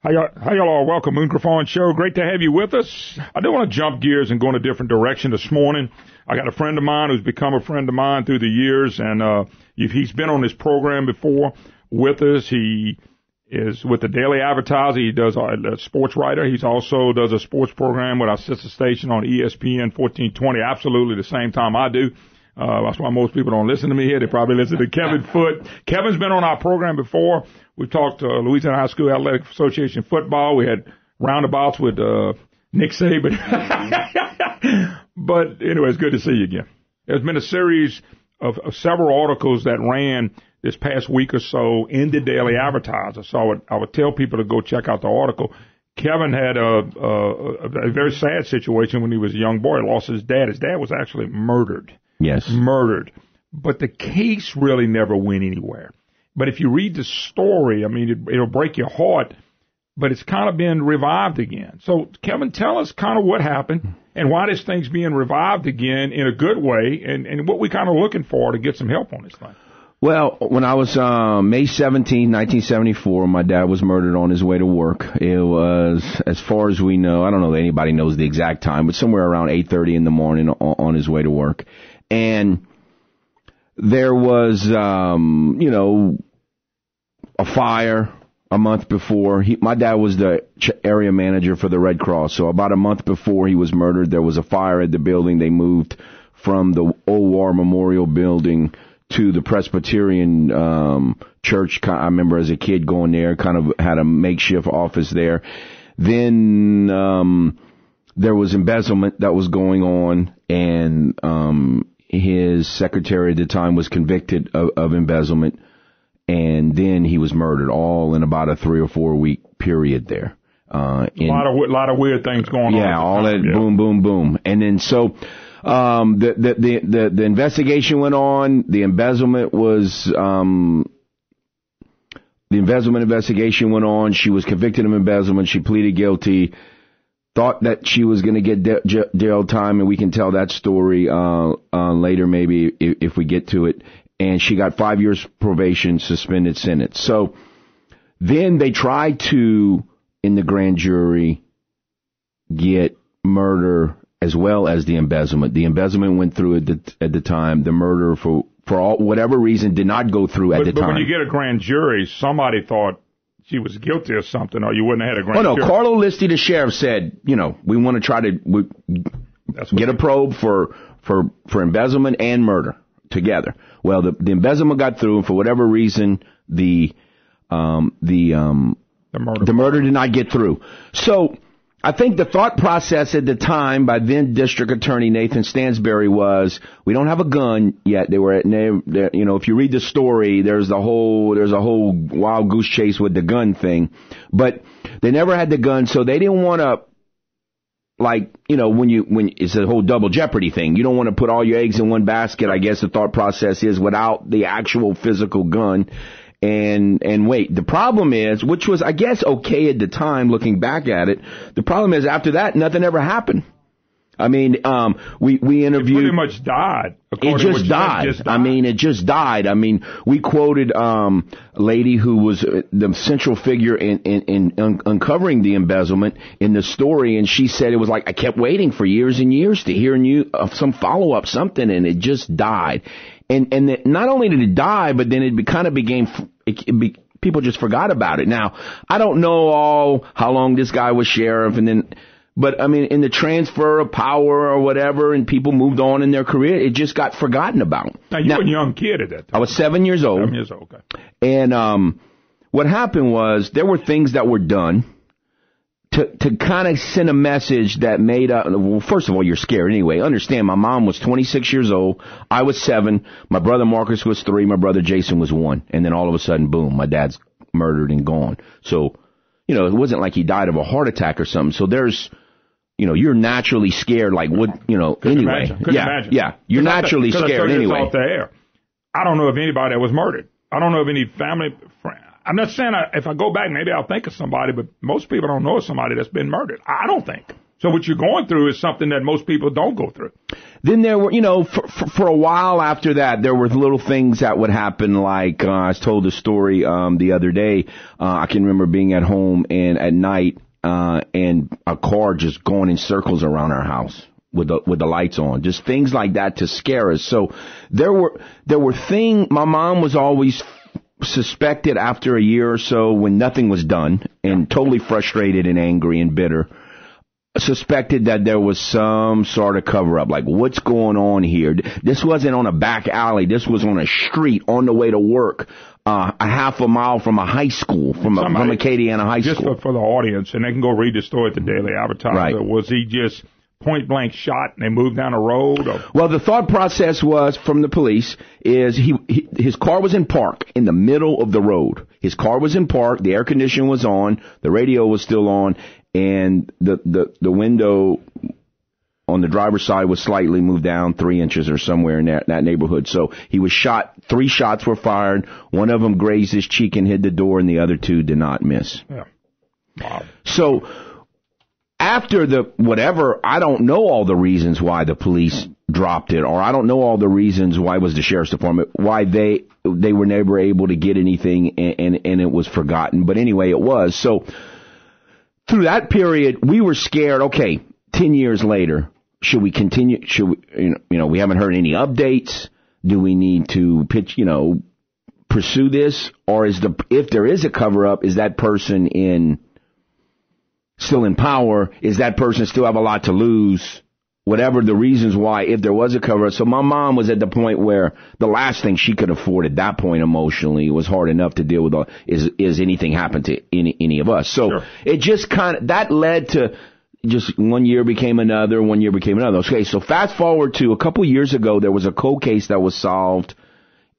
Hi, y'all are welcome. Moon Griffon Show. Great to have you with us. I do want to jump gears and go in a different direction this morning. I got a friend of mine who's become a friend of mine through the years, and he's been on this program before with us. He is with the Daily Advertiser. He does a sports writer. He also does a sports program with our sister station on ESPN 1420, absolutely the same time I do. That's why most people don't listen to me here. They probably listen to Kevin Foote. Kevin's been on our program before. We've talked Louisiana High School Athletic Association football. We had roundabouts with Nick Saban. But anyway, it's good to see you again. There's been a series of several articles that ran this past week or so in the Daily Advertiser. So I would tell people to go check out the article. Kevin had a very sad situation when he was a young boy. He lost his dad. His dad was actually murdered. Yes. Murdered. But the case really never went anywhere. But if you read the story, I mean, it'll break your heart, but it's kind of been revived again. So, Kevin, tell us kind of what happened and why this thing's being revived again in a good way and what we're kind of looking for to get some help on this thing. Well, when I was May 17, 1974, my dad was murdered on his way to work. It was, as far as we know, I don't know that anybody knows the exact time, but somewhere around 8:30 in the morning on his way to work. And there was, a fire a month before. My dad was the area manager for the Red Cross. So about a month before he was murdered, there was a fire at the building. They moved from the Old War Memorial Building to the Presbyterian church. I remember as a kid going there, kind of had a makeshift office there. Then there was embezzlement that was going on, and his secretary at the time was convicted of embezzlement, and then he was murdered, all in about a 3 or 4 week period there. A lot of weird things going on. Yeah, all that boom, boom, boom. And then so the investigation went on. The embezzlement investigation went on. She was convicted of embezzlement. She pleaded guilty. Thought that she was going to get jail time, and we can tell that story later, maybe if we get to it. And she got 5 years probation, suspended sentence. So then they tried to, in the grand jury, get murder as well as the embezzlement. The embezzlement went through at the time. The murder, for whatever reason, did not go through at the time. But when you get a grand jury, somebody thought she was guilty of something, or you wouldn't have had a grand jury. Oh, no. Carlo Listi, the sheriff, said, we want to try to get a probe for embezzlement and murder together. Well, the embezzlement got through, and for whatever reason, the murder did not get through. So I think the thought process at the time by then District Attorney Nathan Stansberry was, we don't have a gun yet. If you read the story, there's a whole wild goose chase with the gun thing, but they never had the gun, so they didn't want to, when it's a whole double jeopardy thing. You don't want to put all your eggs in one basket. I guess the thought process is without the actual physical gun. And wait, the problem is, which was, I guess, okay at the time, looking back at it, the problem is after that, nothing ever happened. I mean, we interviewed. It pretty much died. It just died. I mean, it just died. I mean, we quoted a lady who was the central figure in uncovering the embezzlement in the story, and she said it was like, I kept waiting for years and years to hear some follow-up, something, and it just died. And not only did it die, but then it kind of became, people just forgot about it. Now, I don't know how long this guy was sheriff, but I mean, in the transfer of power or whatever, and people moved on in their career, it just got forgotten about. Now, you were a young kid at that time. I was 7 years old. 7 years old, okay. And what happened was there were things that were done to kind of send a message that made up. Well, first of all, you're scared anyway. Understand, my mom was 26 years old. I was 7. My brother Marcus was 3. My brother Jason was 1. And then all of a sudden, boom, my dad's murdered and gone. So, it wasn't like he died of a heart attack or something. So there's, you're naturally scared, like what, anyway. Imagine. Yeah. You're naturally scared anyway. Off the air. I don't know of anybody that was murdered. I don't know of any family friend. I'm not saying if I go back, maybe I'll think of somebody, but most people don't know of somebody that's been murdered. I don't think. So what you're going through is something that most people don't go through. then there were, for a while after that, there were little things that would happen. Like I was told a story the other day. I can remember being at home and at night and a car just going in circles around our house with the lights on. Just things like that to scare us. So there were things. My mom was always suspected after a year or so when nothing was done and totally frustrated and angry and bitter. Suspected that there was some sort of cover-up, like what's going on here? This wasn't on a back alley. This was on a street on the way to work, a half a mile from a high school, from Acadiana High School. Just for the audience, and they can go read the story at the Daily Advertiser. Right. Was he just point-blank shot and they moved down a road? Or? Well, the thought process was from the police is his car was in park in the middle of the road. His car was in park. The air conditioning was on. The radio was still on. And the window on the driver's side was slightly moved down 3 inches or somewhere in that neighborhood. So he was shot. 3 shots were fired. One of them grazed his cheek and hit the door, and the other 2 did not miss. Yeah. Wow. So after whatever, I don't know all the reasons why the police dropped it, or I don't know all the reasons why it was the sheriff's department, why they were never able to get anything and it was forgotten. But anyway, it was. So through that period, we were scared. Okay, 10 years later, should we continue? Should we, we haven't heard any updates. Do we need to pursue this? Or if there is a cover up, is that person still in power? Is that person still have a lot to lose? Whatever the reasons why, if there was a cover up. So my mom was at the point where the last thing she could afford at that point emotionally was hard enough to deal with is anything happen to any of us. So sure. It just that led to just one year became another. Okay, so fast forward to a couple years ago, there was a cold case that was solved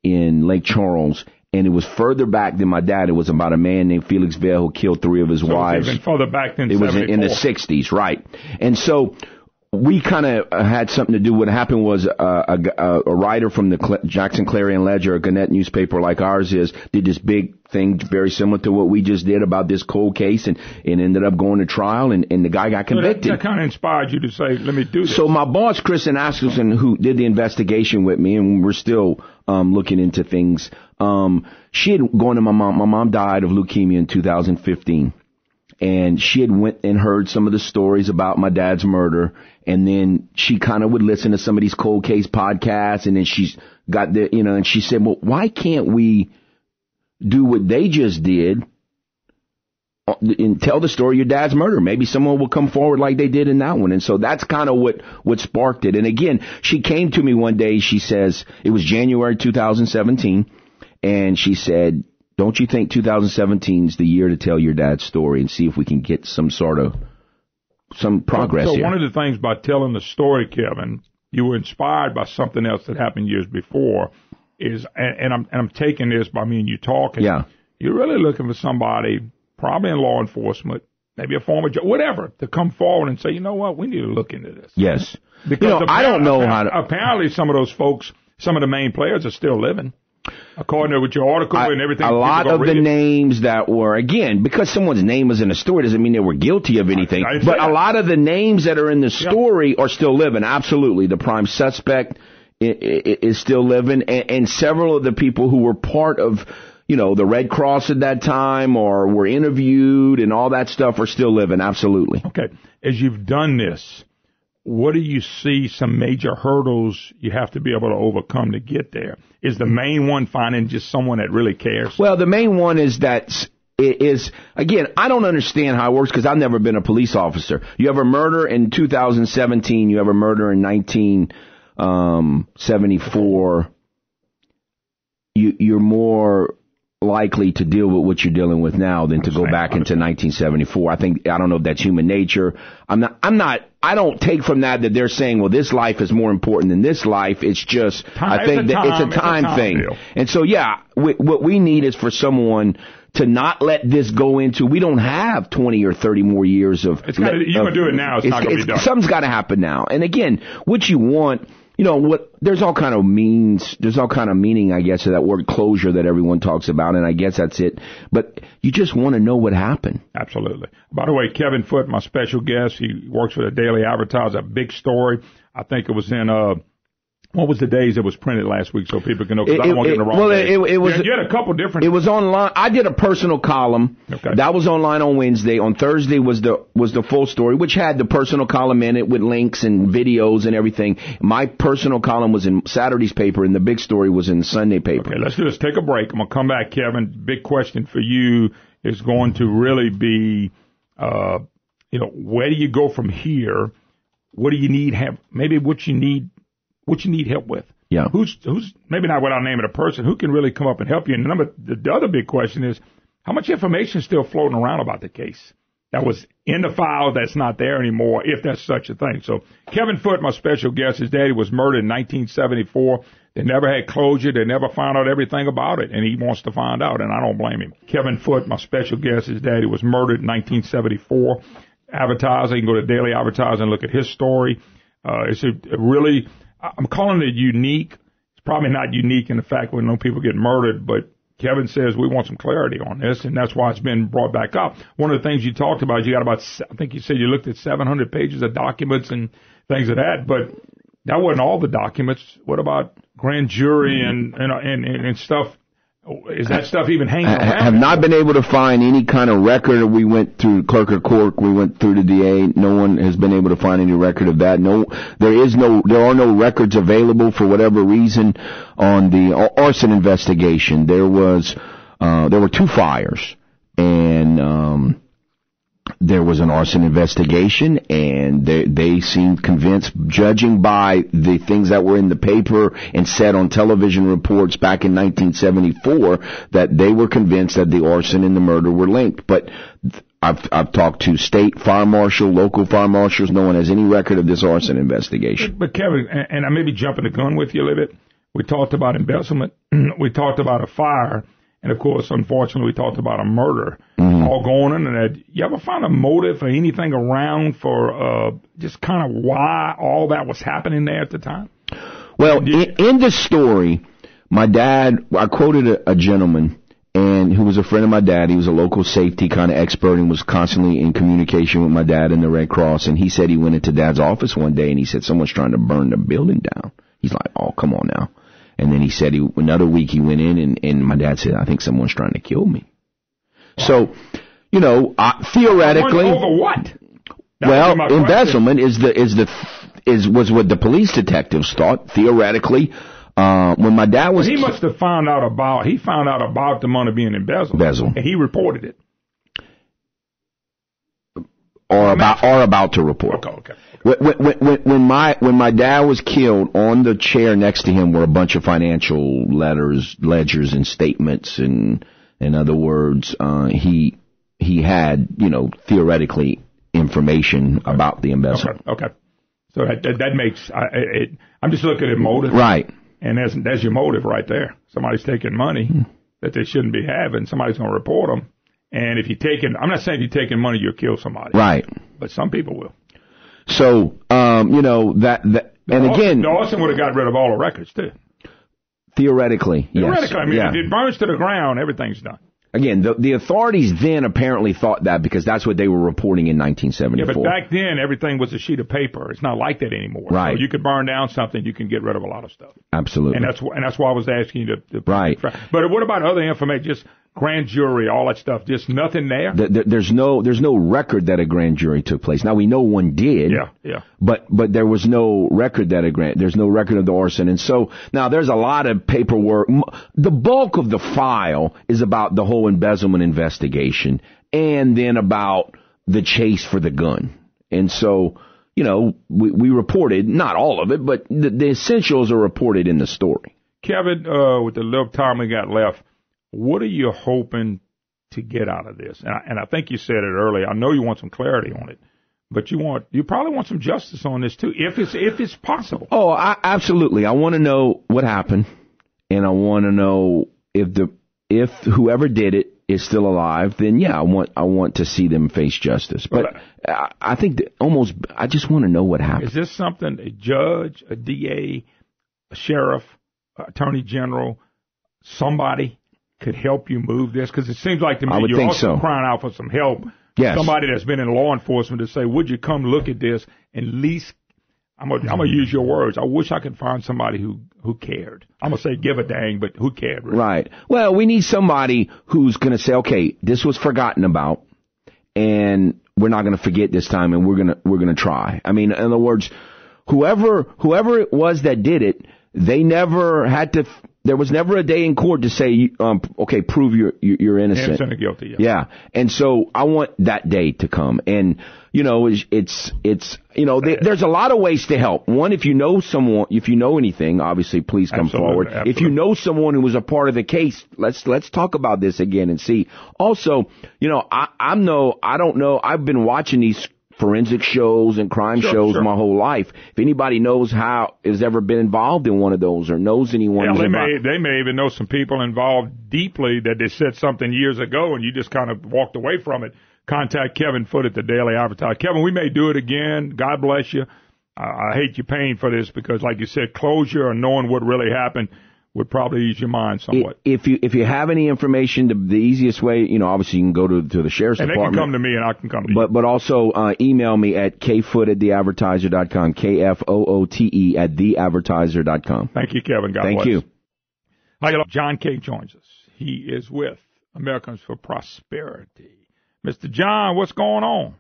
in Lake Charles. And it was further back than my dad. It was about a man named Felix Vale who killed 3 of his wives. Even further back than it was in the 60s, right? And so we kind of had something to do. What happened was a writer from the Jackson Clarion Ledger, a Gannett newspaper like ours did this big thing very similar to what we just did about this cold case and ended up going to trial and the guy got convicted. That kind of inspired you to say, let me do this. So my boss, Kristen Askelson, who did the investigation with me, and we're still looking into things, she had gone to my mom. My mom died of leukemia in 2015. And she had went and heard some of the stories about my dad's murder. And then she kind of would listen to some of these cold case podcasts. And then she's got and she said, well, why can't we do what they just did and tell the story of your dad's murder? Maybe someone will come forward like they did in that one. And so that's kind of what sparked it. And again, she came to me one day. She says, it was January 2017. And she said, don't you think 2017 is the year to tell your dad's story and see if we can get some progress here? So one of the things by telling the story, Kevin, you were inspired by something else that happened years before. I'm taking this by me and you talking. Yeah. You're really looking for somebody, probably in law enforcement, maybe a former judge, whatever, to come forward and say, you know what, we need to look into this. Yes. Because I don't know how to. Apparently, some of those folks, some of the main players are still living. According to with your article and everything. A lot of the names that were, again, because someone's name was in the story doesn't mean they were guilty of anything. But a lot of the names that are in the story are still living. Absolutely. The prime suspect is still living. And several of the people who were part of, the Red Cross at that time or were interviewed and all that stuff are still living. Absolutely. Okay. As you've done this, what do you see some major hurdles you have to be able to overcome to get there? Is the main one finding just someone that really cares? Well, the main one is again, I don't understand how it works because I've never been a police officer. You have a murder in 2017. You have a murder in 1974. You're more likely to deal with what you're dealing with now than to go back into 1974. I don't know if that's human nature. I don't take from that they're saying, well, this life is more important than this life. It's just, I think that it's a time thing. Deal. And so, what we need is for someone to not let this go into, we don't have 20 or 30 more years of. You're going to do it now. It's not going to be done. Something's got to happen now. And again, what you want, there's all kind of meaning, I guess, to that word closure that everyone talks about, and I guess that's it. But you just want to know what happened. Absolutely. By the way, Kevin Foote, my special guest, he works for the Daily Advertiser, a big story I think it was in what was the days it was printed last week so people can know? Because I don't want to get in the wrong day. It was. You had a couple different. It was online. I did a personal column. Okay. That was online on Wednesday. On Thursday was the full story, which had the personal column in it with links and videos and everything. My personal column was in Saturday's paper, and the big story was in the Sunday paper. Okay, let's do this. Take a break. I'm gonna come back, Kevin. Big question for you is going to really be, where do you go from here? What do you need help? Maybe what you need help with. Yeah. Who's maybe not without naming a person who can really come up and help you. And the other big question is how much information is still floating around about the case that was in the file that's not there anymore, if that's such a thing. So Kevin Foote, my special guest, his daddy was murdered in 1974. They never had closure. They never found out everything about it, and he wants to find out, and I don't blame him. Kevin Foote, my special guest, his daddy was murdered in 1974. Advertiser, you can go to Daily Advertiser and look at his story. It's a really, I'm calling it unique. It's probably not unique in the fact we know people get murdered, but Kevin says we want some clarity on this, and that's why it's been brought back up. One of the things you talked about, you got about, I think you said you looked at 700 pages of documents and things of that, but that wasn't all the documents. What about grand jury and stuff? Is that stuff even hanging around? I have not been able to find any kind of record. We went through clerk of court. We went through the DA. No one has been able to find any record of that. There are no records available for whatever reason on the arson investigation. There were two fires, and there was an arson investigation, and they seemed convinced, judging by the things that were in the paper and said on television reports back in 1974, that they were convinced that the arson and the murder were linked. But I've talked to state fire marshal, local fire marshals. No one has any record of this arson investigation. But Kevin, and I may be jumping the gun with you a little bit. We talked about embezzlement. We talked about a fire. And, of course, unfortunately, we talked about a murder all going on. And you ever find a motive or anything around for just kind of why all that was happening there at the time? Well, in the story, my dad, I quoted a gentleman who was a friend of my dad. He was a local safety kind of expert and was constantly in communication with my dad and the Red Cross. And he said he went into Dad's office one day and he said, someone's trying to burn the building down. He's like, oh, come on now. And then he said another week he went in and my dad said, I think someone's trying to kill me. Wow. So, theoretically. Over what? Well, embezzlement was what the police detectives thought. Theoretically, when my dad was. He must have found out about the money being embezzled. And he reported it. Or about to report. Okay. When my dad was killed, on the chair next to him were a bunch of financial ledgers and statements, and in other words, he had, theoretically information about the embezzlement. Okay. So that makes I'm just looking at motive. Right. And that's your motive right there. Somebody's taking money that they shouldn't be having. Somebody's going to report them. And if I'm not saying if you're taking money, you'll kill somebody. Right. But some people will. So, the arson would have got rid of all the records, too. Theoretically, yes. I mean, if it burns to the ground, everything's done. Again, the authorities then apparently thought that because that's what they were reporting in 1974. Yeah, but back then, everything was a sheet of paper. It's not like that anymore. Right. So you could burn down something, you can get rid of a lot of stuff. Absolutely. And that's why I was asking you to right. But what about other information? Just grand jury, all that stuff. Just nothing there. There's no record that a grand jury took place. Now we know one did. Yeah. But there was no record there's no record of the arson. And so now there's a lot of paperwork. The bulk of the file is about the whole embezzlement investigation and then about the chase for the gun. And so, we reported, not all of it, but the essentials are reported in the story. Kevin, with the little time we got left, what are you hoping to get out of this? And I think you said it earlier. I know you want some clarity on it, but you probably want some justice on this too, if it's possible. Oh, absolutely. I want to know what happened, and I want to know if whoever did it is still alive. Then yeah, I want to see them face justice. But I think I just want to know what happened. Is this something a judge, a DA, a sheriff, attorney general, somebody could help you move this? Because it seems like to me you're also crying out for some help. Yes. Somebody that's been in law enforcement to say, would you come look at this and at least I'm gonna use your words. I wish I could find somebody who cared. I'm gonna say give a dang, but who cared? Really? Right. Well, we need somebody who's gonna say, okay, this was forgotten about, and we're not gonna forget this time, and we're gonna try. I mean, in other words, whoever it was that did it, they never had to. There was never a day in court to say, okay, prove you're innocent. Innocent or guilty, yeah. Yeah. And so I want that day to come. And, it's there's a lot of ways to help. One, if you know someone, if you know anything, obviously please come forward. Absolutely. If you know someone who was a part of the case, let's talk about this again and see. Also, I don't know. I've been watching these forensic shows and crime shows my whole life. If anybody knows has ever been involved in one of those or knows anyone who's involved. They may even know some people involved deeply that they said something years ago and you just kind of walked away from it. Contact Kevin Foote at the Daily Advertiser. Kevin, we may do it again. God bless you. I hate you paying for this because, like you said, closure and knowing what really happened would probably ease your mind somewhat. If you have any information, the easiest way, obviously you can go to the sheriff's department. And they can come to me and I can come to you. But also email me at kfoote@theadvertiser.com, KFOOTE @theadvertiser.com. Thank you, Kevin. God bless. Thank you. John Kay joins us. He is with Americans for Prosperity. Mr. John, what's going on?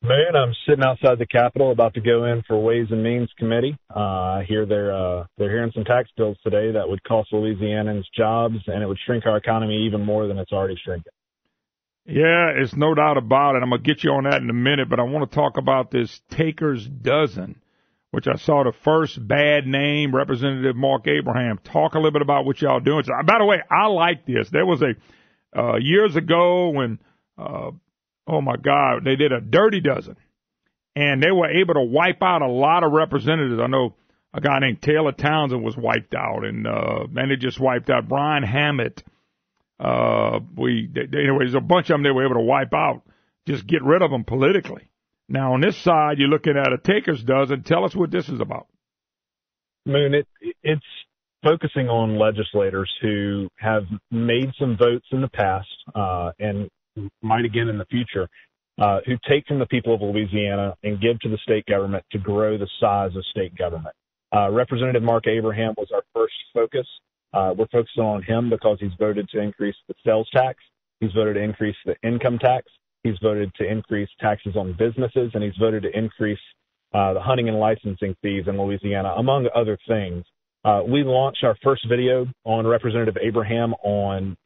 Man, I'm sitting outside the Capitol about to go in for Ways and Means Committee. I hear they're hearing some tax bills today that would cost Louisianans jobs, and it would shrink our economy even more than it's already shrinking. Yeah, it's no doubt about it. I'm going to get you on that in a minute, but I want to talk about this Taker's Dozen, which I saw the first bad name, Representative Mark Abraham. Talk a little bit about what y'all doing. So, by the way, I like this. There was years ago when oh, my God, they did a Dirty Dozen, and they were able to wipe out a lot of representatives. I know a guy named Taylor Townsend was wiped out, and they just wiped out Brian Hammett. Anyways, a bunch of them they were able to wipe out, just get rid of them politically. Now, on this side, you're looking at a Taker's Dozen. Tell us what this is about. Moon, it's focusing on legislators who have made some votes in the past and might again in the future, who take from the people of Louisiana and give to the state government to grow the size of state government. Representative Mark Abraham was our first focus. We're focusing on him because he's voted to increase the sales tax. He's voted to increase the income tax. He's voted to increase taxes on businesses, and he's voted to increase the hunting and licensing fees in Louisiana, among other things. We launched our first video on Representative Abraham on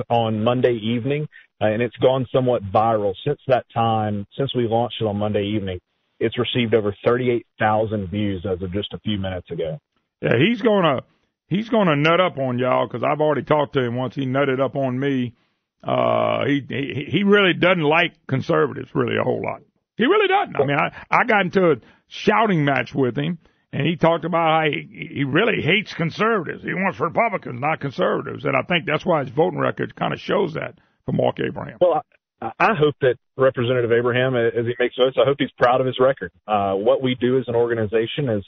Monday evening, and it's gone somewhat viral since that time. Since we launched it on Monday evening, it's received over 38,000 views as of just a few minutes ago. Yeah, he's gonna nut up on y'all because I've already talked to him once. He nutted up on me. He really doesn't like conservatives really a whole lot. He really doesn't. I mean, I got into a shouting match with him, and he talked about how he really hates conservatives. He wants Republicans, not conservatives. And I think that's why his voting record kind of shows that for Mark Abraham. Well, I hope that Representative Abraham, as he makes votes, I hope he's proud of his record. What we do as an organization is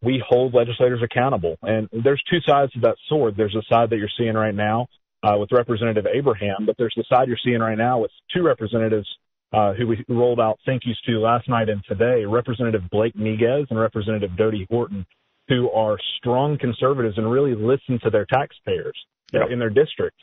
we hold legislators accountable. And there's two sides to that sword. There's the side that you're seeing right now with Representative Abraham, but there's the side you're seeing right now with two representatives who we rolled out thank yous to last night and today, Representative Blake Nungesser and Representative Dodie Horton, who are strong conservatives and really listen to their taxpayers in their districts.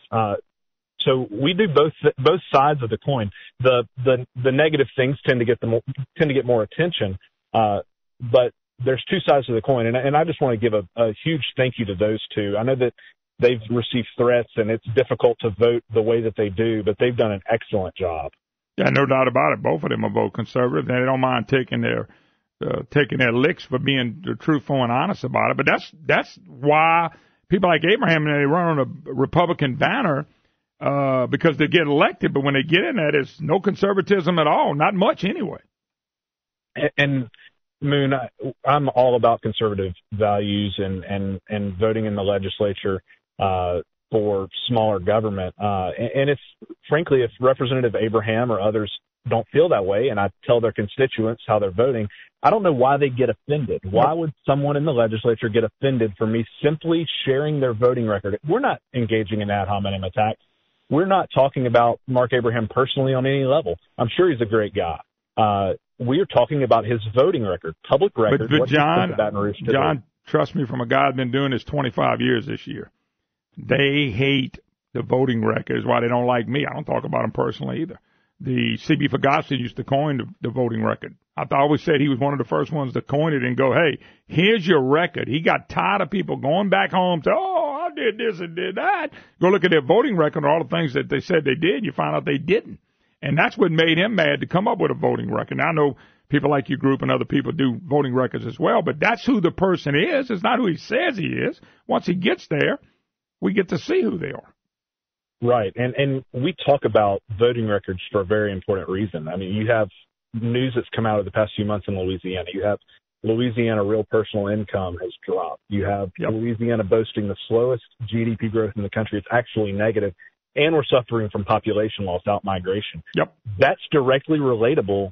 So we do both sides of the coin. The negative things tend to get more attention, but there's two sides to the coin, and I just want to give a huge thank you to those two. I know that they've received threats, and it's difficult to vote the way that they do, but they've done an excellent job. Yeah, no doubt about it. Both of them are both conservative, and they don't mind taking their licks for being truthful and honest about it. But that's why people like Abraham, they run on a Republican banner because they get elected. But when they get in there, there's no conservatism at all, not much anyway. And Moon, I'm all about conservative values and voting in the legislature for smaller government. And if, frankly, if Representative Abraham or others don't feel that way, and I tell their constituents how they're voting, I don't know why they get offended. Why would someone in the legislature get offended for me simply sharing their voting record? We're not engaging in ad hominem attacks. We're not talking about Mark Abraham personally on any level. I'm sure he's a great guy. We are talking about his voting record, public record. But John, trust me, from a guy that's been doing this 25 years this year, they hate the voting record. Is why they don't like me. I don't talk about him personally either. The C.B. Fagossi used to coin the voting record. I always said he was one of the first ones to coin it and go, hey, here's your record. He got tired of people going back home to, I did this and did that. Go look at their voting record and all the things that they said they did. You find out they didn't. And that's what made him mad to come up with a voting record. Now, I know people like your group and other people do voting records as well, but that's who the person is. It's not who he says he is. Once he gets there, we get to see who they are. Right. And we talk about voting records for a very important reason. I mean, you have news that's come out of the past few months in Louisiana. You have Louisiana real personal income has dropped. You have Louisiana boasting the slowest GDP growth in the country. It's actually negative. And we're suffering from population loss, out-migration. Yep. That's directly relatable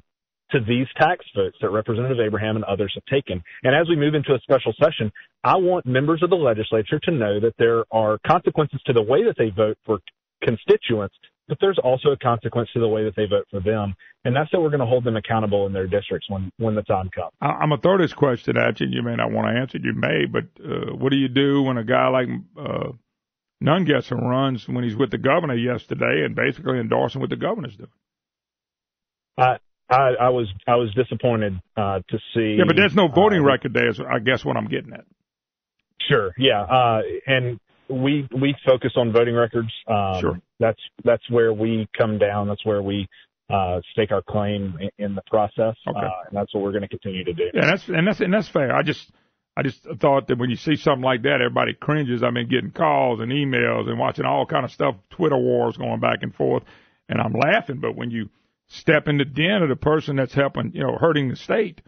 to these tax votes that Representative Abraham and others have taken. And as we move into a special session, I want members of the legislature to know that there are consequences to the way that they vote for constituents, but there's also a consequence to the way that they vote for them. And that's that we're going to hold them accountable in their districts when the time comes. I'm going to throw this question at you. You may not want to answer it. You may, but what do you do when a guy like Nungesser runs when he's with the governor yesterday and basically endorsing what the governor's doing? I was disappointed to see. Yeah, but there's no voting record there, is I guess what I'm getting at. Sure, yeah. And we focus on voting records. Sure. That's where we come down. That's where we stake our claim in the process. Okay. And that's what we're going to continue to do. Yeah, that's fair. I just thought that when you see something like that, everybody cringes. I've been getting calls and emails and watching all kind of stuff, Twitter wars going back and forth, and I'm laughing. But when you step in the den of the person that's helping, hurting the state,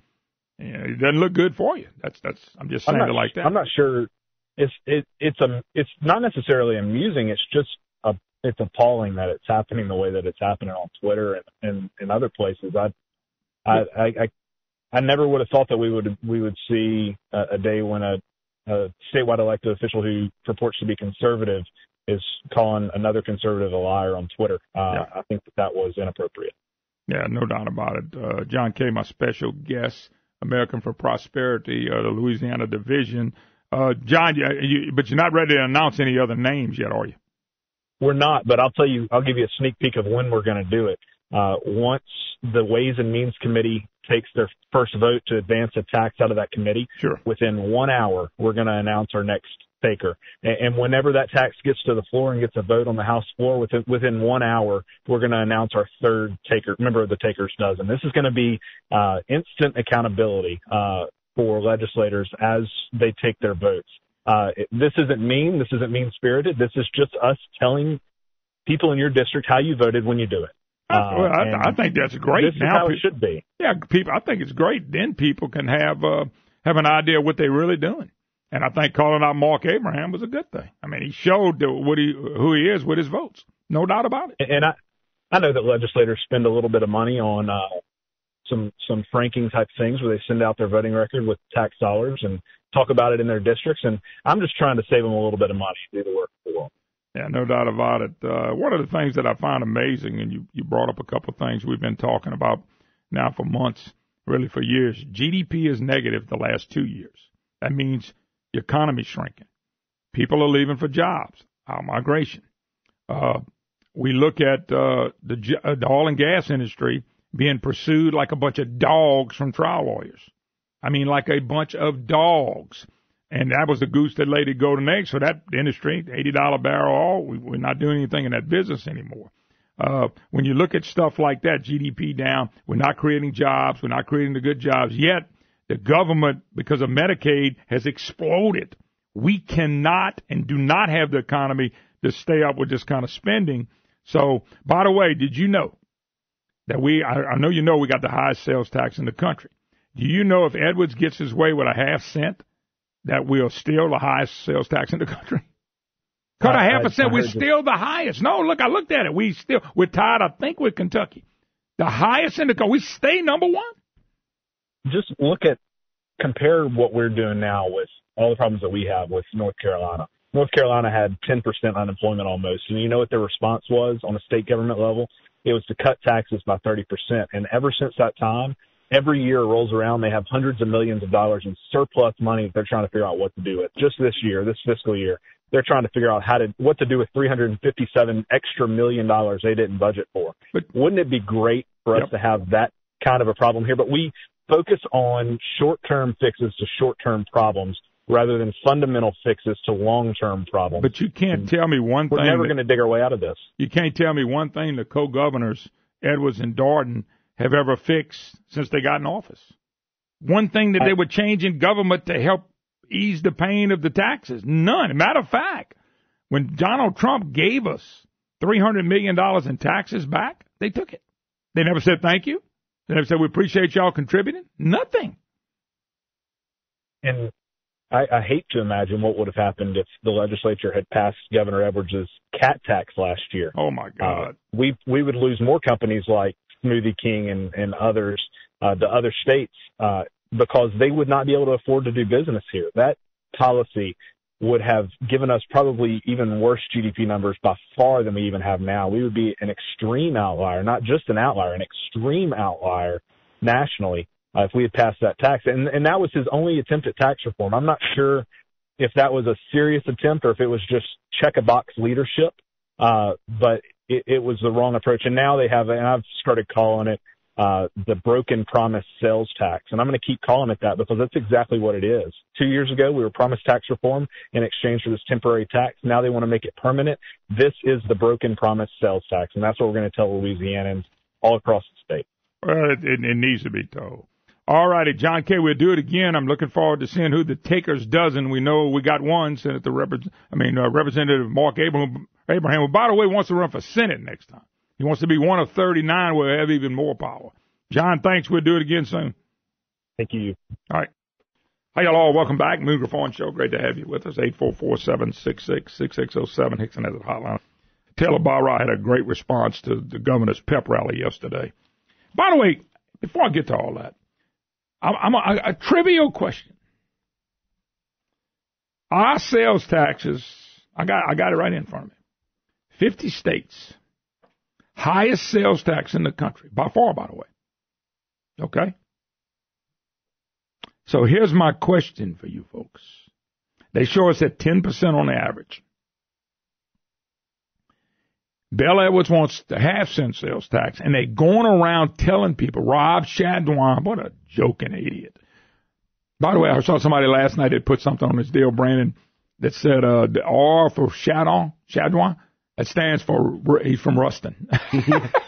it doesn't look good for you. I'm just saying it like that. I'm not sure. It's not necessarily amusing. It's just it's appalling that it's happening the way that it's happening on Twitter and other places. I never would have thought that we would see a day when a statewide elected official who purports to be conservative is calling another conservative a liar on Twitter. I think that was inappropriate. Yeah, no doubt about it. John Kay, my special guest, American for Prosperity, the Louisiana division. John, but you're not ready to announce any other names yet, are you? We're not, but I'll give you a sneak peek of when we're going to do it. Once the Ways and Means Committee takes their first vote to advance a tax out of that committee, sure, within 1 hour, we're going to announce our next taker. And whenever that tax gets to the floor and gets a vote on the House floor, within 1 hour, we're going to announce our third member of the takers dozen. This is going to be instant accountability for legislators as they take their votes. This isn't mean. This isn't mean-spirited. This is just us telling people in your district how you voted when you do it. I think that's great. This is how it should be. Yeah, I think it's great. Then people can have an idea of what they're really doing. And I think calling out Mark Abraham was a good thing. I mean, he showed who he is with his votes. No doubt about it. And I know that legislators spend a little bit of money on some franking type things where they send out their voting record with tax dollars and talk about it in their districts. And I'm just trying to save them a little bit of money to do the work for them. Yeah, no doubt about it. One of the things that I find amazing, and you brought up a couple of things we've been talking about now for months, really for years. GDP is negative the last 2 years. That means the economy's shrinking. People are leaving for jobs, our migration. We look at the oil and gas industry being pursued like a bunch of dogs from trial lawyers. I mean, like a bunch of dogs. And that was the goose that laid the golden egg. So that industry, $80 barrel oil, we're not doing anything in that business anymore. When you look at stuff like that, GDP down, we're not creating jobs, we're not creating the good jobs. Yet the government, because of Medicaid, has exploded. We cannot and do not have the economy to stay up with this kind of spending. So, by the way, did you know that I know you know we got the highest sales tax in the country. Do you know if Edwards gets his way with a half cent, that we're still the highest sales tax in the country? Cut a half a cent, we're still the highest. No, look, I looked at it. We're tied, I think, with Kentucky. The highest in the country. We stay number one. Just compare what we're doing now with all the problems that we have with North Carolina. North Carolina had 10% unemployment almost. And you know what their response was on a state government level? it was to cut taxes by 30%. And ever since that time, every year rolls around, they have hundreds of millions of dollars in surplus money that they're trying to figure out what to do with. Just this year, this fiscal year, they're trying to figure out what to do with $357 extra million they didn't budget for. But wouldn't it be great for us to have that kind of a problem here? But we focus on short-term fixes to short-term problems rather than fundamental fixes to long-term problems. But you can't tell me one thing. We're never going to dig our way out of this. You can't tell me one thing the co-governors, Edwards and Darden, have ever fixed since they got in office. One thing that they would change in government to help ease the pain of the taxes. None. Matter of fact, when Donald Trump gave us $300 million in taxes back, they took it. They never said thank you. They never said we appreciate y'all contributing. Nothing. And I hate to imagine what would have happened if the legislature had passed Governor Edwards' cat tax last year. Oh, my God. We would lose more companies like Smoothie King and others to other states because they would not be able to afford to do business here. That policy would have given us probably even worse GDP numbers by far than we even have now. We would be an extreme outlier, not just an outlier, an extreme outlier nationally if we had passed that tax. And that was his only attempt at tax reform. I'm not sure if that was a serious attempt or if it was just check-a-box leadership, but it was the wrong approach. And now they have, and I've started calling it the broken promise sales tax. And I'm going to keep calling it that because that's exactly what it is. 2 years ago, we were promised tax reform in exchange for this temporary tax. Now they want to make it permanent. This is the broken promise sales tax, and that's what we're going to tell Louisianans all across the state. Well, it needs to be told. All righty, John Kay, we'll do it again. I'm looking forward to seeing who the takers dozen. We know we got one, Representative Mark Abraham, who, by the way, wants to run for Senate next time. He wants to be one of 39. We'll have even more power. John, thanks. We'll do it again soon. Thank you. All right. Hey, y'all. Welcome back. Moon Griffon Show. Great to have you with us. 844-766-6607. Hickson has a hotline. Taylor Barra had a great response to the governor's pep rally yesterday. By the way, before I get to all that, a trivial question. Our sales taxes, I got it right in front of me. 50 states. Highest sales tax in the country, by far, by the way. Okay? So here's my question for you folks. They show us at 10% on the average. Bel Edwards wants the half-cent sales tax, and they're going around telling people, Rob Chadouin, what a joking idiot. By the way, I saw somebody last night that put something on his deal, Brandon, that said the R for Chadouin, that stands for he's from Ruston.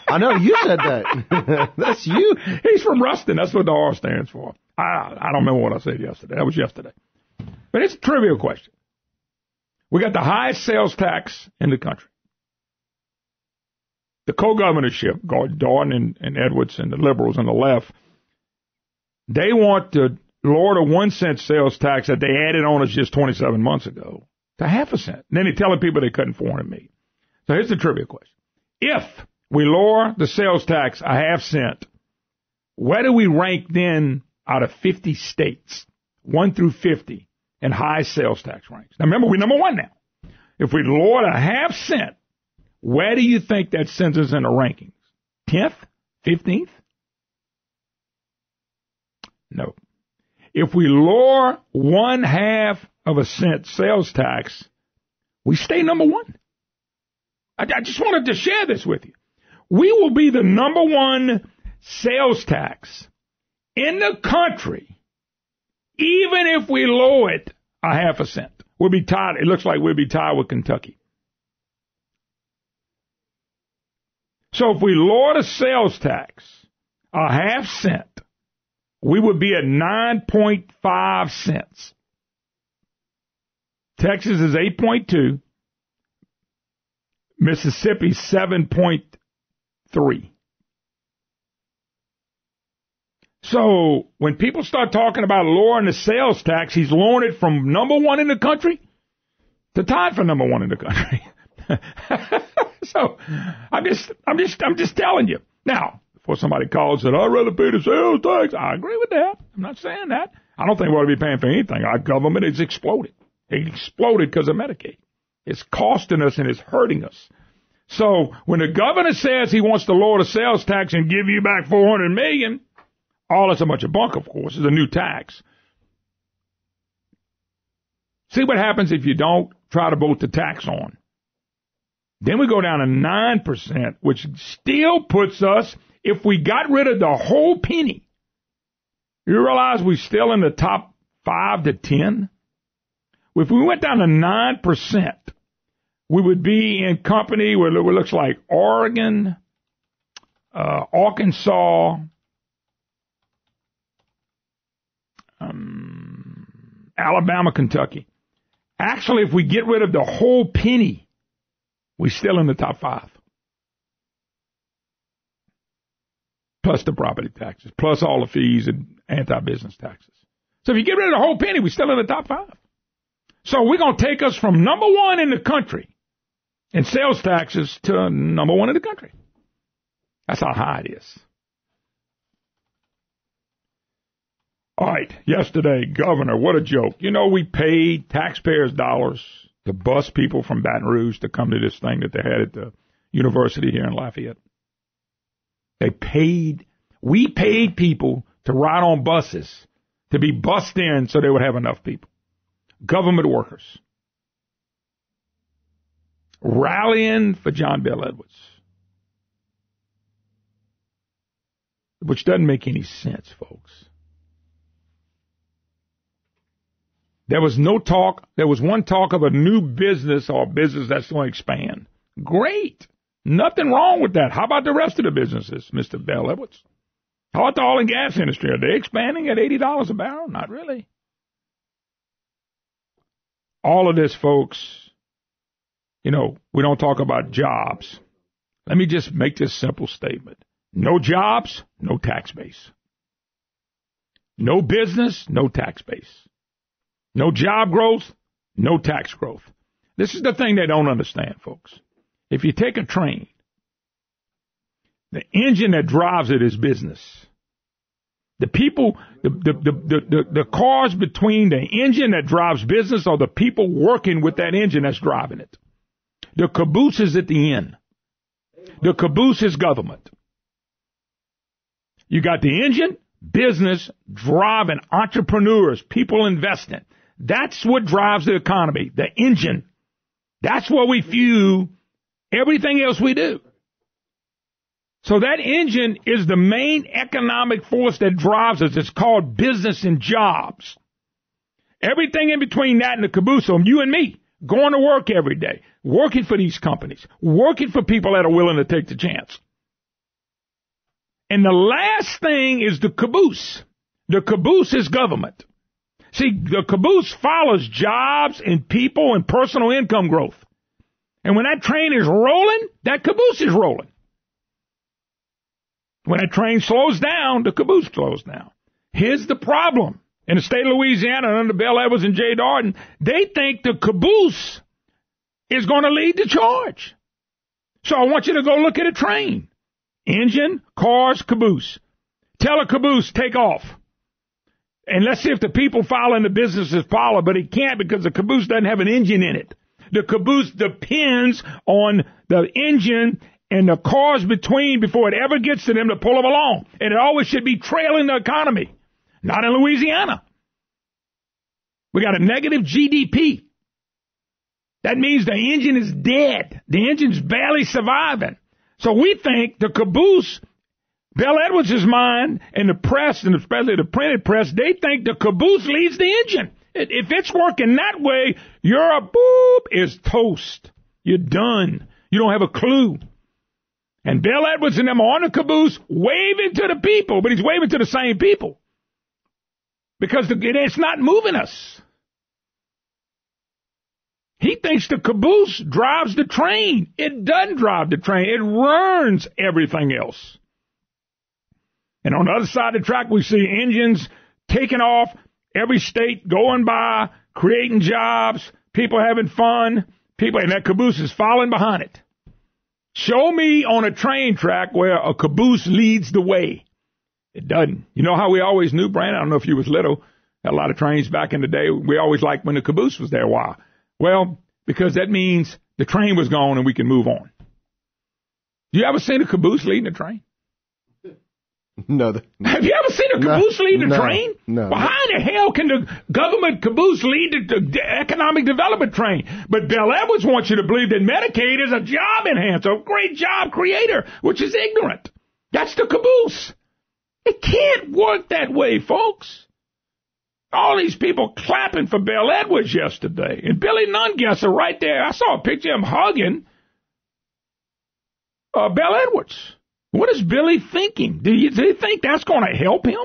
I know, you said that. That's you. He's from Ruston. That's what the R stands for. I don't remember what I said yesterday. That was yesterday. But it's a trivial question. We got the highest sales tax in the country. The co-governorship, Darden and Edwards and the liberals and the left, they want to lower the 1 cent sales tax that they added on us just 27 months ago to half a cent. And then they're telling people they cutting $400 million. So here's the trivia question. If we lower the sales tax a half cent, where do we rank then out of 50 states, 1 through 50, in high sales tax ranks? Now remember, we're number one now. If we lower a half cent, where do you think that sends us in the rankings? 10th? 15th? No. If we lower 1/2 of a cent sales tax, we stay number one. I just wanted to share this with you. We will be the number one sales tax in the country, even if we lower it a 1/2 cent. We'll be tied. It looks like we'll be tied with Kentucky. So if we lower the sales tax a 1/2 cent, we would be at 9.5 cents. Texas is 8.2. Mississippi 7.3. So when people start talking about lowering the sales tax, he's lowering it from number one in the country to tied for number one in the country. So I'm just telling you. Now, before somebody calls and said, I'd rather pay the sales tax, I agree with that. I'm not saying that. I don't think we ought to be paying for anything. Our government has exploded. It exploded because of Medicaid. It's costing us and it's hurting us. So when the governor says he wants to lower the sales tax and give you back $400 million, all that's a bunch of bunk, of course, is a new tax. See what happens if you don't try to vote the tax on. Then we go down to 9%, which still puts us, if we got rid of the whole penny, you realize we're still in the top 5 to 10? If we went down to 9%, we would be in company where it looks like Oregon, Arkansas, Alabama, Kentucky. Actually, if we get rid of the whole penny, we're still in the top 5. Plus the property taxes, plus all the fees and anti-business taxes. So if you get rid of the whole penny, we're still in the top 5. So we're going to take us from number 1 in the country in sales taxes to number 1 in the country. That's how high it is. All right, yesterday, Governor, what a joke. You know, we paid taxpayers' dollars to bus people from Baton Rouge to come to this thing that they had at the university here in Lafayette. We paid people to ride on buses, to be bussed in so they would have enough people. Government workers. Rallying for John Bel Edwards. Which doesn't make any sense, folks. There was no talk. There was one talk of a new business or a business that's going to expand. Great. Nothing wrong with that. How about the rest of the businesses, Mr. Bel Edwards? How about the oil and gas industry? Are they expanding at $80 a barrel? Not really. All of this, folks, you know, we don't talk about jobs. Let me just make this simple statement. No jobs, no tax base. No business, no tax base. No job growth, no tax growth. This is the thing they don't understand, folks. If you take a train, the engine that drives it is business. The people, the cars between the engine that drives business are the people working with that engine that's driving it. The caboose is at the end. The caboose is government. You got the engine, business, driving, entrepreneurs, people investing. That's what drives the economy, the engine. That's what we fuel everything else we do. So that engine is the main economic force that drives us. It's called business and jobs. Everything in between that and the caboose, so you and me, going to work every day, working for these companies, working for people that are willing to take the chance. And the last thing is the caboose. The caboose is government. See, the caboose follows jobs and people and personal income growth. And when that train is rolling, that caboose is rolling. When that train slows down, the caboose slows down. Here's the problem. In the state of Louisiana, under Bel Edwards and Jay Darden, they think the caboose is going to lead the charge. So I want you to go look at a train. Engine, cars, caboose. Tell a caboose, take off. And let's see if the people following the businesses follow, but it can't because the caboose doesn't have an engine in it. The caboose depends on the engine and the cars between before it ever gets to them to pull them along. And it always should be trailing the economy. Not in Louisiana. We got a negative GDP. That means the engine is dead. The engine's barely surviving. So we think the caboose, Bel Edwards' mind, and the press, and especially the printed press, they think the caboose leads the engine. If it's working that way, Europe, is toast. You're done. You don't have a clue. And Bel Edwards and them are on the caboose waving to the people, but he's waving to the same people. Because it's not moving us. He thinks the caboose drives the train. It doesn't drive the train. It runs everything else. And on the other side of the track, we see engines taking off, every state going by, creating jobs, people having fun, and that caboose is following behind it. Show me on a train track where a caboose leads the way. It doesn't. You know how we always knew, Brandon? I don't know if you was little. Had a lot of trains back in the day. We always liked when the caboose was there. Why? Well, because that means the train was gone and we can move on. You ever seen a caboose leading a train? No. Have you ever seen a caboose leading a train? No. Well, how in the hell can the government caboose lead the economic development train? But Bel Edwards wants you to believe that Medicaid is a job enhancer, a great job creator, which is ignorant. That's the caboose. It can't work that way, folks. All these people clapping for Bel Edwards yesterday. And Billy Nungesser right there. I saw a picture of him hugging Bel Edwards. What is Billy thinking? Do you think that's going to help him?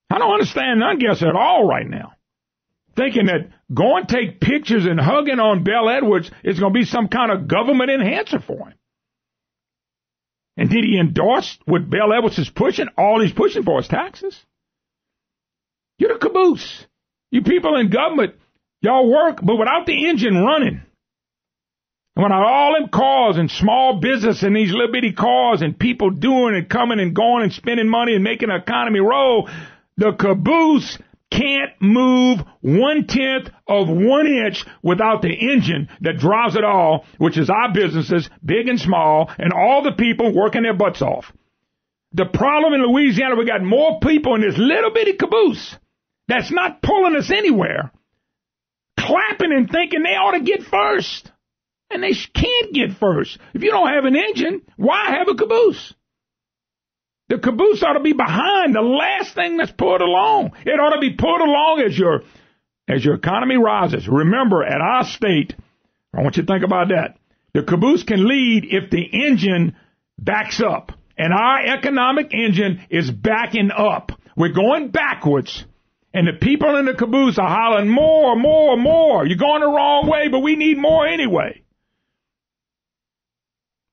I don't understand Nungesser at all right now. Thinking that going to take pictures and hugging on Bel Edwards is going to be some kind of government enhancer for him. And did he endorse what Bel Edwards is pushing? All he's pushing for is taxes. You're the caboose. You people in government, y'all work, but without the engine running. And without all them cars and small business and these little bitty cars and people doing and coming and going and spending money and making the economy roll, the caboose can't move 1/10 of 1 inch without the engine that drives it all, which is our businesses, big and small, and all the people working their butts off. The problem in Louisiana, we got more people in this little bitty caboose that's not pulling us anywhere, clapping and thinking they ought to get first. And they can't get first. If you don't have an engine, why have a caboose? The caboose ought to be behind, the last thing that's pulled along. It ought to be pulled along as your economy rises. Remember, at our state, I want you to think about that. The caboose can lead if the engine backs up. And our economic engine is backing up. We're going backwards. And the people in the caboose are hollering, more, more, more. You're going the wrong way, but we need more anyway.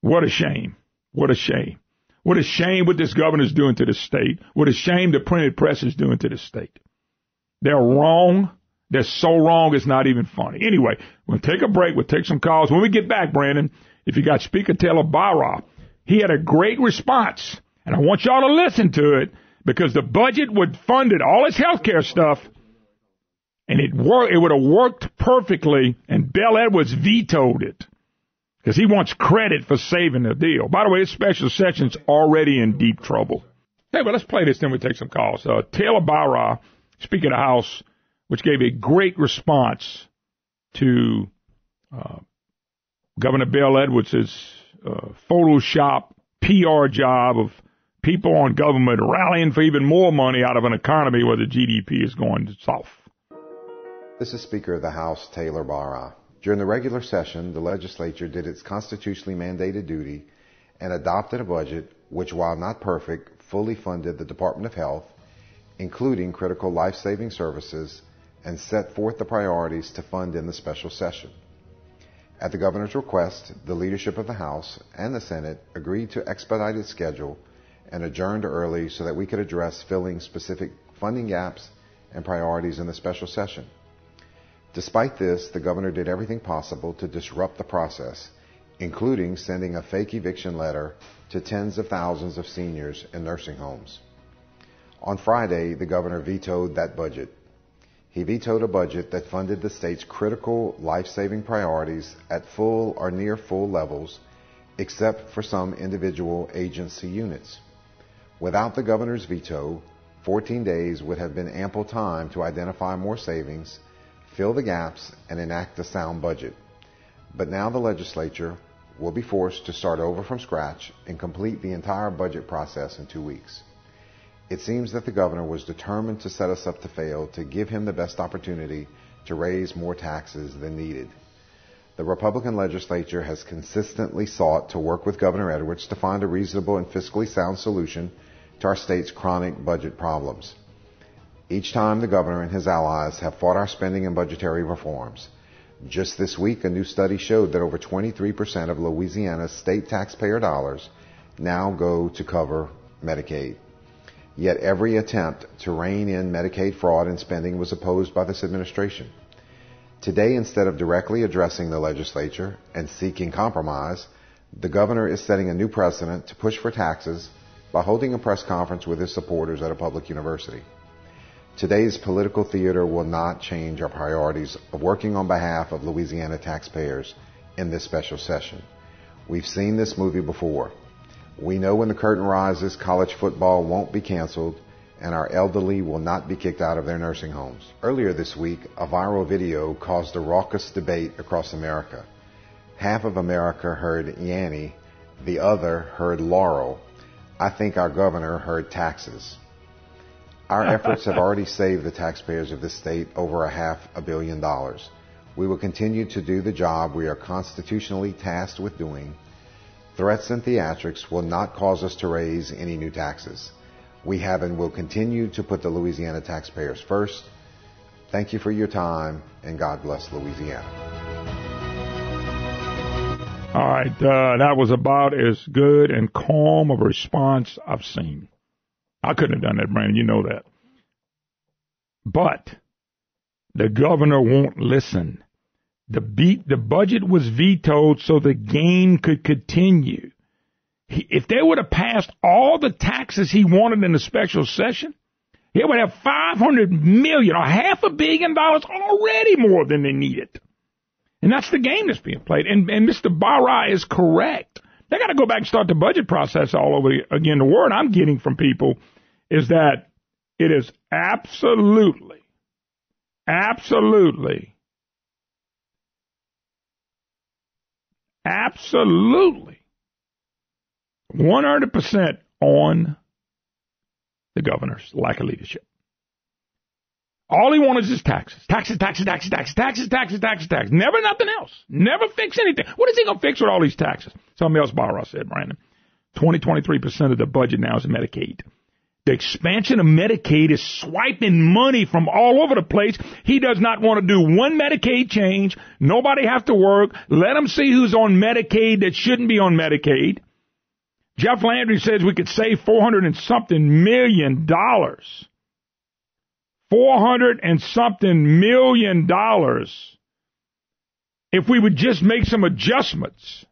What a shame. What a shame. What a shame what this governor's doing to the state. What a shame the printed press is doing to the state. They're wrong. They're so wrong it's not even funny. Anyway, we'll take a break. We'll take some calls. When we get back, Brandon, if you got Speaker Taylor Barra, he had a great response. And I want y'all to listen to it because the budget would funded all his health care stuff. And it would have worked perfectly. And Bel Edwards vetoed it. Because he wants credit for saving the deal. By the way, his special session's already in deep trouble. Hey, but let's play this, then we take some calls. Taylor Barra, Speaker of the House, which gave a great response to Governor Bel Edwards' Photoshop PR job of people on government rallying for even more money out of an economy where the GDP is going south. This is Speaker of the House, Taylor Barra. During the regular session, the legislature did its constitutionally mandated duty and adopted a budget which, while not perfect, fully funded the Department of Health, including critical life-saving services, and set forth the priorities to fund in the special session. At the governor's request, the leadership of the House and the Senate agreed to expedite its schedule and adjourned early so that we could address filling specific funding gaps and priorities in the special session. Despite this, the governor did everything possible to disrupt the process, including sending a fake eviction letter to tens of thousands of seniors in nursing homes. On Friday, the governor vetoed that budget. He vetoed a budget that funded the state's critical life-saving priorities at full or near full levels, except for some individual agency units. Without the governor's veto, 14 days would have been ample time to identify more savings, fill the gaps, and enact a sound budget. But now the legislature will be forced to start over from scratch and complete the entire budget process in 2 weeks. It seems that the governor was determined to set us up to fail to give him the best opportunity to raise more taxes than needed. The Republican legislature has consistently sought to work with Governor Edwards to find a reasonable and fiscally sound solution to our state's chronic budget problems. Each time the governor and his allies have fought our spending and budgetary reforms. Just this week, a new study showed that over 23% of Louisiana's state taxpayer dollars now go to cover Medicaid. Yet every attempt to rein in Medicaid fraud and spending was opposed by this administration. Today, instead of directly addressing the legislature and seeking compromise, the governor is setting a new precedent to push for taxes by holding a press conference with his supporters at a public university. Today's political theater will not change our priorities of working on behalf of Louisiana taxpayers in this special session. We've seen this movie before. We know when the curtain rises, college football won't be canceled, and our elderly will not be kicked out of their nursing homes. Earlier this week, a viral video caused a raucous debate across America. Half of America heard Yanny, the other heard Laurel. I think our governor heard taxes. Our efforts have already saved the taxpayers of this state over $500 million. We will continue to do the job we are constitutionally tasked with doing. Threats and theatrics will not cause us to raise any new taxes. We have and will continue to put the Louisiana taxpayers first. Thank you for your time, and God bless Louisiana. All right, that was about as good and calm of a response I've seen. I couldn't have done that, Brandon. You know that. But the governor won't listen. The budget was vetoed so the game could continue. If they would have passed all the taxes he wanted in the special session, he would have $500 million or $500 million already more than they needed. And that's the game that's being played. And Mr. Barra is correct. They got to go back and start the budget process all over again. The word I'm getting from people is that it is absolutely 100% on the governor's lack of leadership. All he wanted is taxes. Taxes. Never nothing else. Never fix anything. What is he going to fix with all these taxes? Something else Barra said, Brandon. 23% of the budget now is Medicaid. The expansion of Medicaid is swiping money from all over the place. He does not want to do one Medicaid change. Nobody have to work. Let them see who's on Medicaid that shouldn't be on Medicaid. Jeff Landry says we could save $400 and something million. $400 and something million if we would just make some adjustments.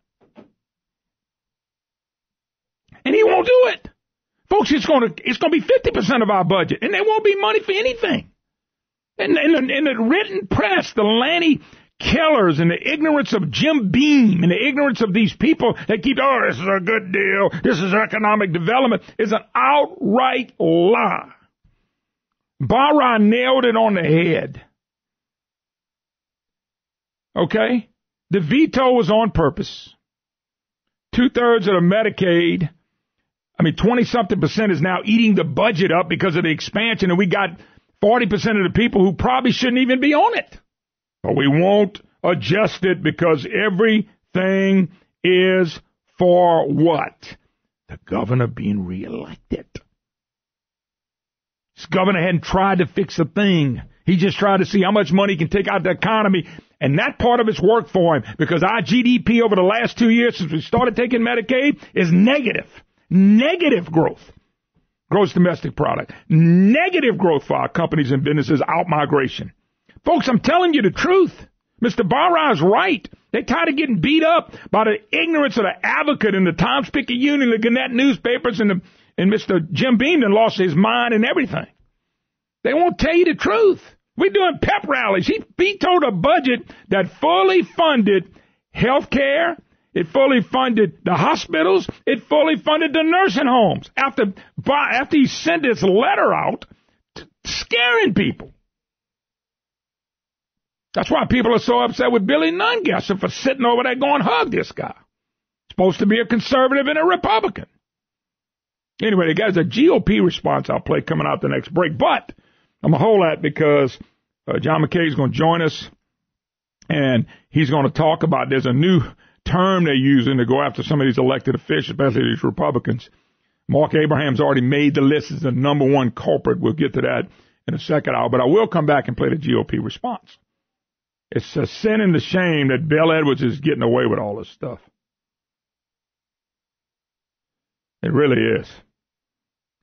And he won't do it. Folks, it's going to be 50% of our budget, and there won't be money for anything. And in the written press, the Lanny Kellers and the ignorance of Jim Beam and the ignorance of these people that keep, this is a good deal, this is economic development, is an outright lie. Barra nailed it on the head. Okay? The veto was on purpose. 2/3 of the Medicaid, 20-something% is now eating the budget up because of the expansion, and we got 40% of the people who probably shouldn't even be on it. But we won't adjust it because everything is for what? The governor being reelected. This governor hadn't tried to fix a thing. He just tried to see how much money he can take out of the economy, and that part of it's worked for him because our GDP over the last 2 years since we started taking Medicaid is negative. Negative growth. Gross domestic product. Negative growth for our companies and businesses, out-migration. Folks, I'm telling you the truth. Mr. Barra is right. They're tired of getting beat up by the ignorance of the Advocate and the Times-Picayune and the Gannett newspapers and Mr. Jim Beam that lost his mind and everything. They won't tell you the truth. We're doing pep rallies. He vetoed a budget that fully funded health care. It fully funded the hospitals. It fully funded the nursing homes. After he sent this letter out scaring people. That's why people are so upset with Billy Nungesser for sitting over there going, hug this guy. Supposed to be a conservative and a Republican. Anyway, there's a GOP response I'll play coming out the next break. But I'm going to hold that because John McKay is going to join us, and he's going to talk about there's a new term they're using to go after some of these elected officials, especially these Republicans. Mark Abraham's already made the list as the number one culprit. We'll get to that in a second hour. But I will come back and play the GOP response. It's a sin and a shame that Bel Edwards is getting away with all this stuff. It really is.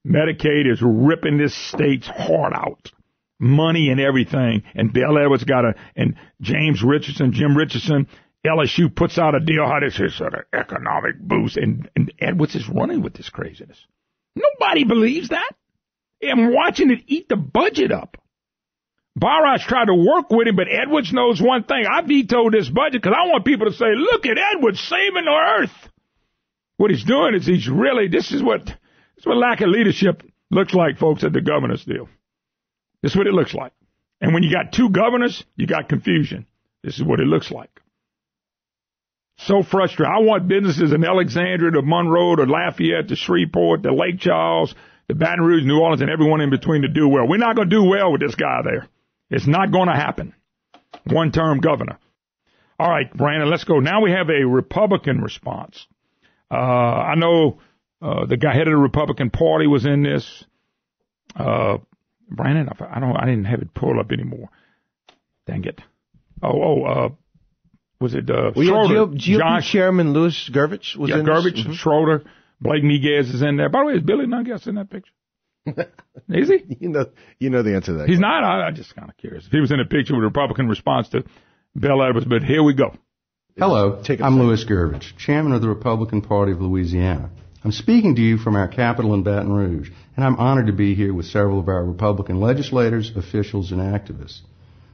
Medicaid is ripping this state's heart out. Money and everything. And Bel Edwards and Jim Richardson, LSU puts out a deal how this is an economic boost. And Edwards is running with this craziness. Nobody believes that. I'm watching it eat the budget up. Barra's tried to work with him, but Edwards knows one thing. I vetoed this budget because I want people to say, look at Edwards saving the earth. What he's doing is this is what lack of leadership looks like, folks, at the governor's deal. This is what it looks like. And when you got two governors, you got confusion. This is what it looks like. So frustrating. I want businesses in Alexandria to Monroe to Lafayette to Shreveport to Lake Charles to Baton Rouge, New Orleans, and everyone in between to do well. We're not going to do well with this guy there. It's not going to happen. One-term governor. All right, Brandon, let's go. Now we have a Republican response. I know the guy head of the Republican Party was in this. Brandon, I didn't have it pulled up anymore. Dang it. Was it Schroeder? GOP Chairman Louis Gervich was in Gervich, this? Mm-hmm. Schroeder, Blake Miguez is in there. By the way, is Billy Nungesser in that picture? Is he? You know the answer to that. He's not. I'm just kind of curious. If he was in a picture with a Republican response to Bel Edwards, but here we go. Hello, I'm Louis Gervich, Chairman of the Republican Party of Louisiana. I'm speaking to you from our capital in Baton Rouge, and I'm honored to be here with several of our Republican legislators, officials, and activists.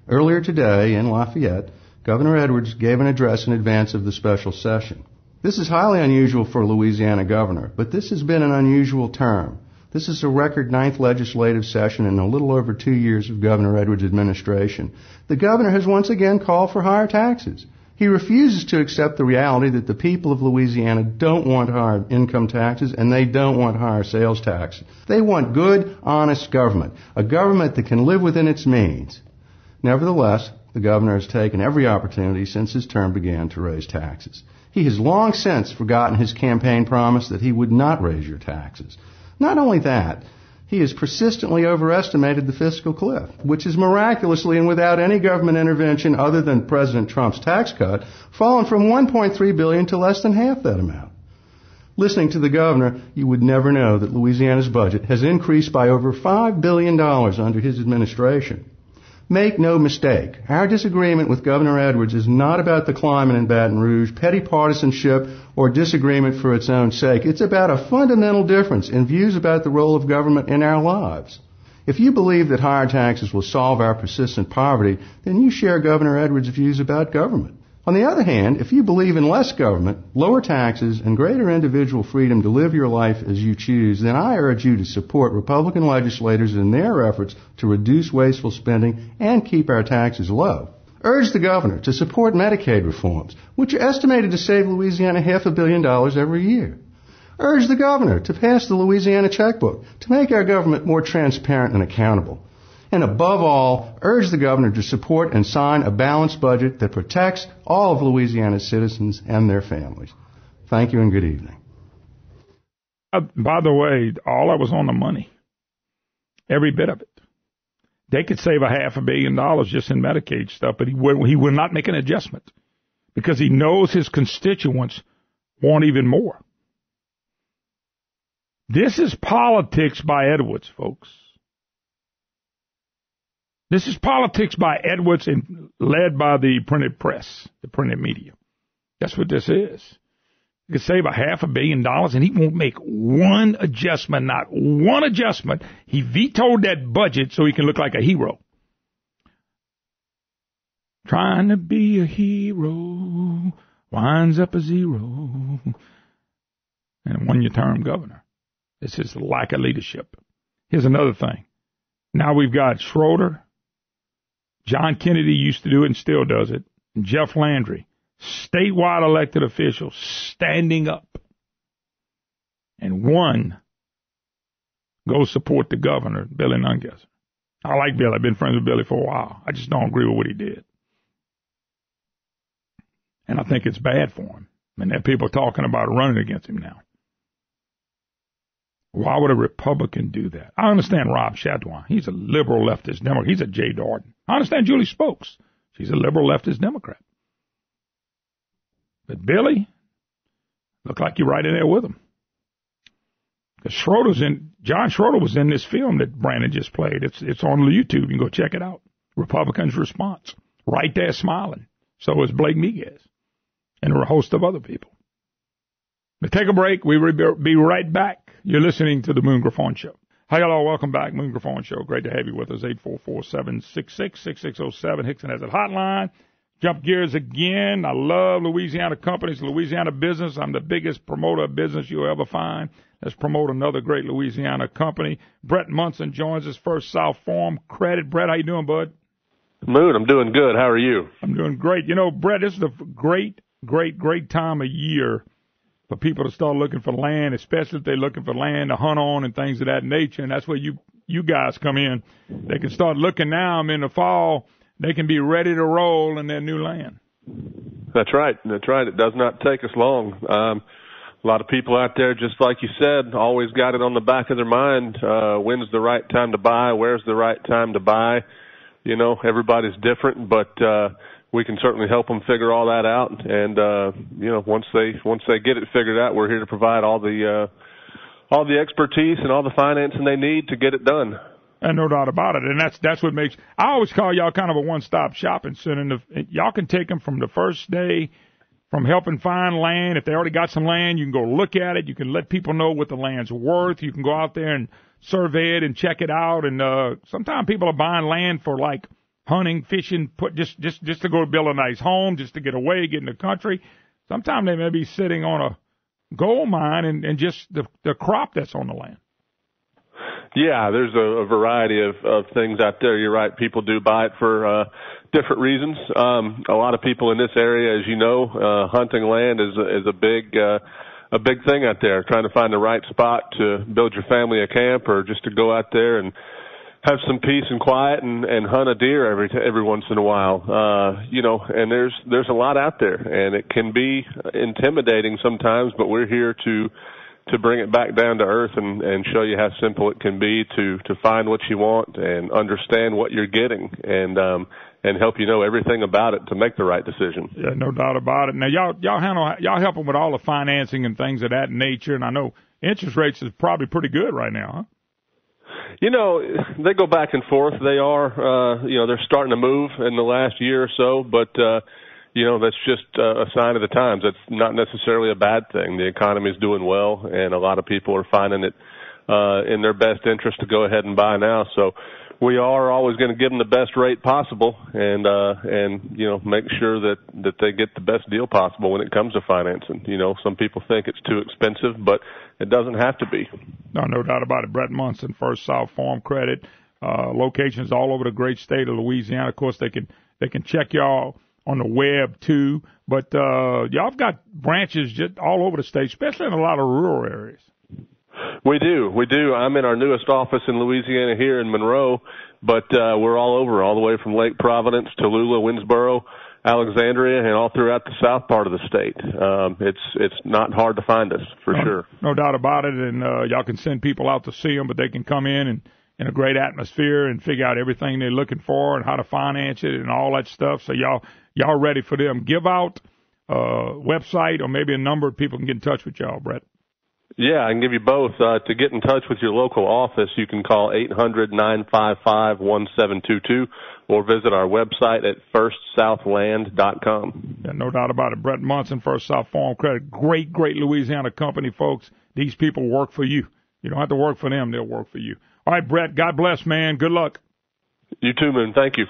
Earlier today in Lafayette, Governor Edwards gave an address in advance of the special session. This is highly unusual for a Louisiana governor, but this has been an unusual term. This is a record 9th legislative session in a little over 2 years of Governor Edwards' administration. The governor has once again called for higher taxes. He refuses to accept the reality that the people of Louisiana don't want higher income taxes and they don't want higher sales taxes. They want good, honest government, a government that can live within its means. Nevertheless, the governor has taken every opportunity since his term began to raise taxes. He has long since forgotten his campaign promise that he would not raise your taxes. Not only that, he has persistently overestimated the fiscal cliff, which is miraculously and without any government intervention other than President Trump's tax cut, fallen from $1.3 billion to less than half that amount. Listening to the governor, you would never know that Louisiana's budget has increased by over $5 billion under his administration. Make no mistake, our disagreement with Governor Edwards is not about the climate in Baton Rouge, petty partisanship, or disagreement for its own sake. It's about a fundamental difference in views about the role of government in our lives. If you believe that higher taxes will solve our persistent poverty, then you share Governor Edwards' views about government. On the other hand, if you believe in less government, lower taxes, and greater individual freedom to live your life as you choose, then I urge you to support Republican legislators in their efforts to reduce wasteful spending and keep our taxes low. Urge the governor to support Medicaid reforms, which are estimated to save Louisiana $500 million every year. Urge the governor to pass the Louisiana checkbook to make our government more transparent and accountable. And above all, urge the governor to support and sign a balanced budget that protects all of Louisiana's citizens and their families. Thank you and good evening. By the way, all that was on the money. Every bit of it. They could save $500 million just in Medicaid stuff, but he will not make an adjustment because he knows his constituents want even more. This is politics by Edwards, folks. This is politics by Edwards and led by the printed press, the printed media. That's what this is. He could save $500 million and he won't make one adjustment, not one adjustment. He vetoed that budget so he can look like a hero. Trying to be a hero winds up a zero. And won your term governor. This is the lack of leadership. Here's another thing. Now we've got Schroeder. John Kennedy used to do it and still does it. And Jeff Landry, statewide elected officials standing up. And one goes support the governor, Billy Nungesser. I like Billy. I've been friends with Billy for a while. I just don't agree with what he did. And I think it's bad for him. And there are people talking about running against him now. Why would a Republican do that? I understand Rob Chatouin. He's a liberal leftist Democrat. He's a Jay Darden. I understand Julie Spokes. She's a liberal leftist Democrat. But Billy, look like you're right in there with him. Because John Schroeder was in this film that Brandon just played. It's on YouTube. You can go check it out. Republicans' response. Right there smiling. So is Blake Miguez. And a host of other people. But take a break. We will be right back. You're listening to the Moon Griffon Show. Hi, hello, welcome back. Moon Griffon Show. Great to have you with us. 844-766-6607. Hickson has a hotline. Jump gears again. I love Louisiana companies, Louisiana business. I'm the biggest promoter of business you'll ever find. Let's promote another great Louisiana company. Brett Munson joins us, First South Farm Credit. Brett, how you doing, bud? Moon, I'm doing good. How are you? I'm doing great. You know, Brett, this is a great time of year for people to start looking for land, especially if they're looking for land to hunt on and things of that nature. And that's where you guys come in. They can start looking now. In the fall, they can be ready to roll in their new land. That's right. It does not take us long. A lot of people out there, just like you said, always got it on the back of their mind. When's the right time to buy? Where's the right time to buy? You know, everybody's different, but we can certainly help them figure all that out. And you know, once they get it figured out, we're here to provide all the expertise and all the financing they need to get it done. And no doubt about it. And that's what makes – I always call y'all kind of a one-stop shopping center. Y'all can take them from the first day, from helping find land. If they already got some land, you can go look at it. You can let people know what the land's worth. You can go out there and survey it and check it out. And sometimes people are buying land for, like, hunting, fishing, just to go build a nice home, just to get away, get in the country. Sometimes they may be sitting on a gold mine and just the crop that's on the land. Yeah, there's a variety of things out there. You're right. People do buy it for different reasons. A lot of people in this area, as you know, hunting land is a big thing out there. Trying to find the right spot to build your family a camp, or just to go out there and have some peace and quiet and hunt a deer every once in a while. You know, and there's a lot out there, and it can be intimidating sometimes, but we're here to bring it back down to earth and show you how simple it can be to find what you want and understand what you're getting, and help you know everything about it to make the right decision. Yeah, no doubt about it. Now y'all help them with all the financing and things of that nature, and I know interest rates is probably pretty good right now, huh? You know, they go back and forth. They are, you know, they're starting to move in the last year or so, but, you know, that's just a sign of the times. That's not necessarily a bad thing. The economy is doing well, and a lot of people are finding it in their best interest to go ahead and buy now. So we are always going to give them the best rate possible, and you know, make sure that they get the best deal possible when it comes to financing. You know, some people think it's too expensive, but it doesn't have to be. No doubt about it. Brett Munson, First South Farm Credit, locations all over the great state of Louisiana. Of course, they can check y'all on the web too, but y'all have got branches just all over the state, especially in a lot of rural areas. We do. I'm in our newest office in Louisiana here in Monroe, but we're all over, all the way from Lake Providence, Tallulah, Winsboro, Alexandria, and all throughout the south part of the state. It's not hard to find us, for sure. No doubt about it, and y'all can send people out to see them, but they can come in a great atmosphere and figure out everything they're looking for and how to finance it and all that stuff. So y'all ready for them. Give out a website or maybe a number of people can get in touch with y'all, Brett. Yeah, I can give you both. To get in touch with your local office, you can call 800-955-1722 or visit our website at firstsouthland.com. Yeah, no doubt about it. Brett Munson, First South Farm Credit. Great Louisiana company, folks. These people work for you. You don't have to work for them. They'll work for you. All right, Brett, God bless, man. Good luck. You too, man. Thank you.